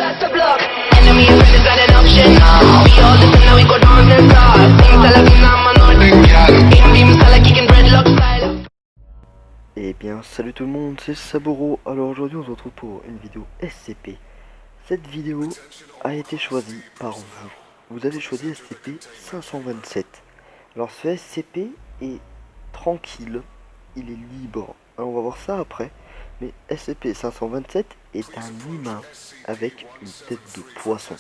start to block. Enemy and friend is not an option. We all listen now, we go dance and talk. Things are like I'm on Team beam style, kicking dreadlock style. Eh bien salut tout le monde, c'est Saburo. Alors aujourd'hui on se retrouve pour une vidéo SCP. Cette vidéo a été choisie par vous. Vous avez choisi SCP-527. Alors ce SCP est tranquille, il est libre. Alors on va voir ça après. Mais SCP-527 est un humain avec une tête de poisson.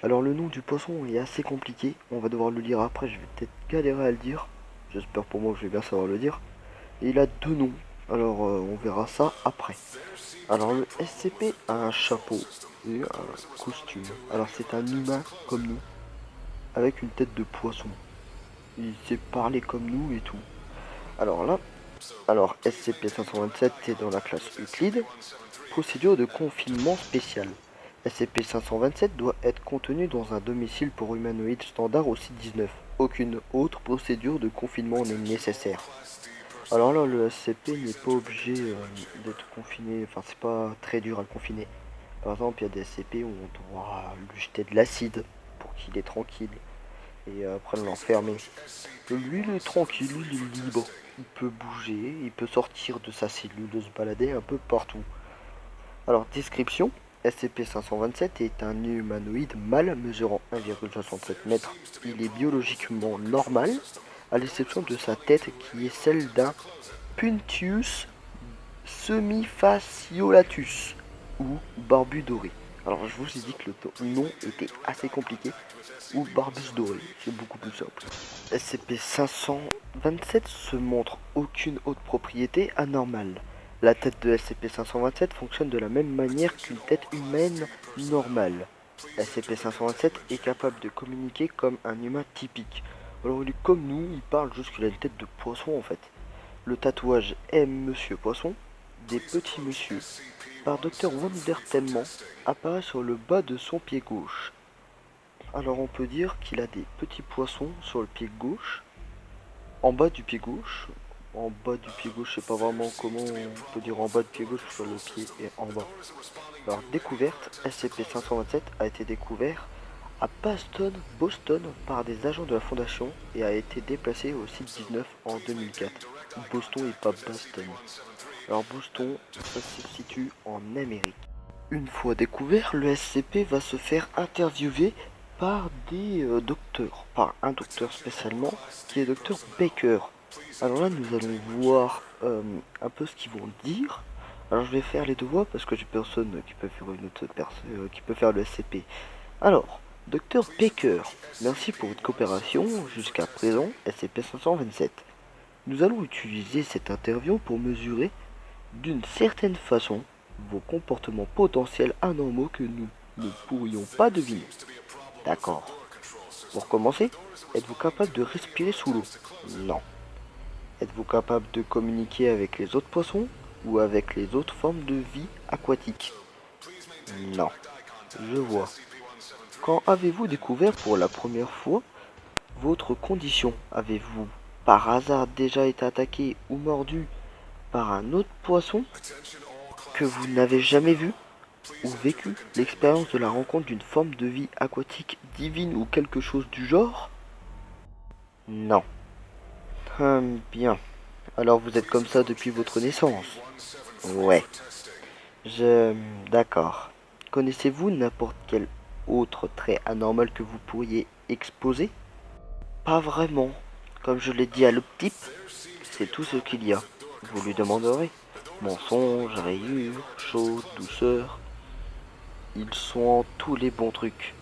Alors le nom du poisson est assez compliqué, on va devoir le lire après, je vais peut-être galérer à le dire. J'espère pour moi que je vais bien savoir le dire. Et il a deux noms, alors on verra ça après. Alors le SCP a un chapeau et un costume. Alors c'est un humain comme nous, avec une tête de poisson. Il sait parler comme nous et tout. Alors SCP-527 est dans la classe Euclide. Procédure de confinement spéciale. SCP-527 doit être contenu dans un domicile pour humanoïdes standard au site 19. Aucune autre procédure de confinement n'est nécessaire. Alors là, le SCP n'est pas obligé d'être confiné, enfin c'est pas très dur à le confiner. Par exemple, il y a des SCP où on doit lui jeter de l'acide pour qu'il est tranquille et après l'enfermer. Lui, il est tranquille, il est libre, il peut bouger, il peut sortir de sa cellule, de se balader un peu partout. Alors, description, SCP-527 est un humanoïde mâle mesurant 1,67 m. Il est biologiquement normal, à l'exception de sa tête qui est celle d'un Puntius semifaciolatus ou barbu doré. Alors je vous ai dit que le nom était assez compliqué, ou barbus doré, c'est beaucoup plus simple. SCP-527 se montre aucune autre propriété anormale. La tête de SCP-527 fonctionne de la même manière qu'une tête humaine normale. SCP-527 est capable de communiquer comme un humain typique. Alors il est comme nous, il parle juste qu'il a une tête de poisson en fait. Le tatouage M Monsieur Poisson, des petits monsieur, par Dr Wondertellement, apparaît sur le bas de son pied gauche. Alors on peut dire qu'il a des petits poissons sur le pied gauche, en bas du pied gauche. En bas du pied gauche, je sais pas vraiment comment on peut dire en bas du pied gauche sur le pied et en bas. Alors découverte, SCP-527 a été découvert à Boston par des agents de la Fondation et a été déplacé au site 19 en 2004. Boston et pas Boston. Alors Boston, ça se situe en Amérique. Une fois découvert, le SCP va se faire interviewer par des docteurs, par un docteur spécialement, qui est docteur Baker. Alors là, nous allons voir un peu ce qu'ils vont dire. Alors je vais faire les deux voix parce que j'ai personne qui peut faire une autre personne qui peut faire le SCP. Alors, docteur Baker, merci pour votre coopération jusqu'à présent, SCP-527. Nous allons utiliser cette interview pour mesurer d'une certaine façon vos comportements potentiels anormaux que nous ne pourrions pas deviner. D'accord. Pour commencer, êtes-vous capable de respirer sous l'eau? Non. Êtes-vous capable de communiquer avec les autres poissons ou avec les autres formes de vie aquatiques? Non. Je vois. Quand avez-vous découvert pour la première fois votre condition? Avez-vous par hasard déjà été attaqué ou mordu par un autre poisson que vous n'avez jamais vu ou vécu l'expérience de la rencontre d'une forme de vie aquatique divine ou quelque chose du genre? Non. Bien. Alors vous êtes comme ça depuis votre naissance? Ouais. D'accord. Connaissez-vous n'importe quel autre trait anormal que vous pourriez exposer? Pas vraiment. Comme je l'ai dit à l'optype, c'est tout ce qu'il y a. Vous lui demanderez. Mensonge, rayures, chaud, douceur. Ils sont en tous les bons trucs.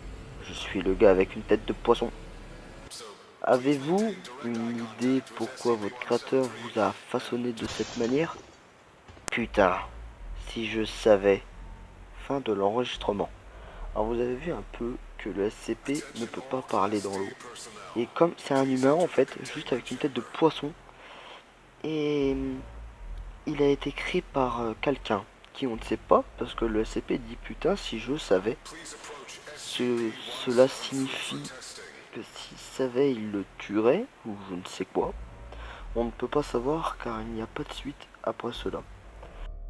Je suis le gars avec une tête de poisson. Avez-vous une idée pourquoi votre créateur vous a façonné de cette manière? Putain, si je savais. Fin de l'enregistrement. Alors vous avez vu un peu que le SCP ne peut pas parler dans l'eau. Et comme c'est un humain en fait, juste avec une tête de poisson, et il a été créé par quelqu'un qui on ne sait pas, parce que le SCP dit putain si je savais. Cela signifie que s'il savait il le tuerait, ou je ne sais quoi. On ne peut pas savoir car il n'y a pas de suite après cela.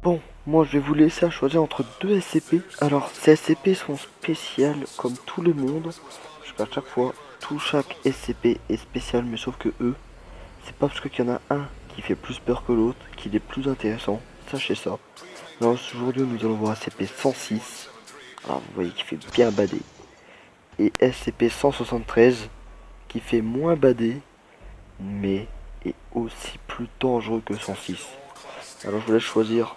Bon, moi je vais vous laisser à choisir entre deux SCP. Alors, ces SCP sont spéciales comme tout le monde. Parce qu'à chaque fois, chaque SCP est spécial, mais sauf que eux, c'est pas parce qu'il y en a un qui fait plus peur que l'autre qu'il est plus intéressant. Sachez ça. Alors aujourd'hui, nous allons voir SCP-106. Alors vous voyez qu'il fait bien bader. Et SCP-173 qui fait moins bader, mais est aussi plus dangereux que 106. Alors je vous laisse choisir.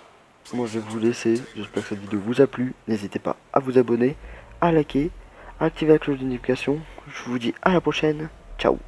Moi je vais vous laisser. J'espère que cette vidéo vous a plu. N'hésitez pas à vous abonner, à liker, à activer la cloche de notification. Je vous dis à la prochaine. Ciao.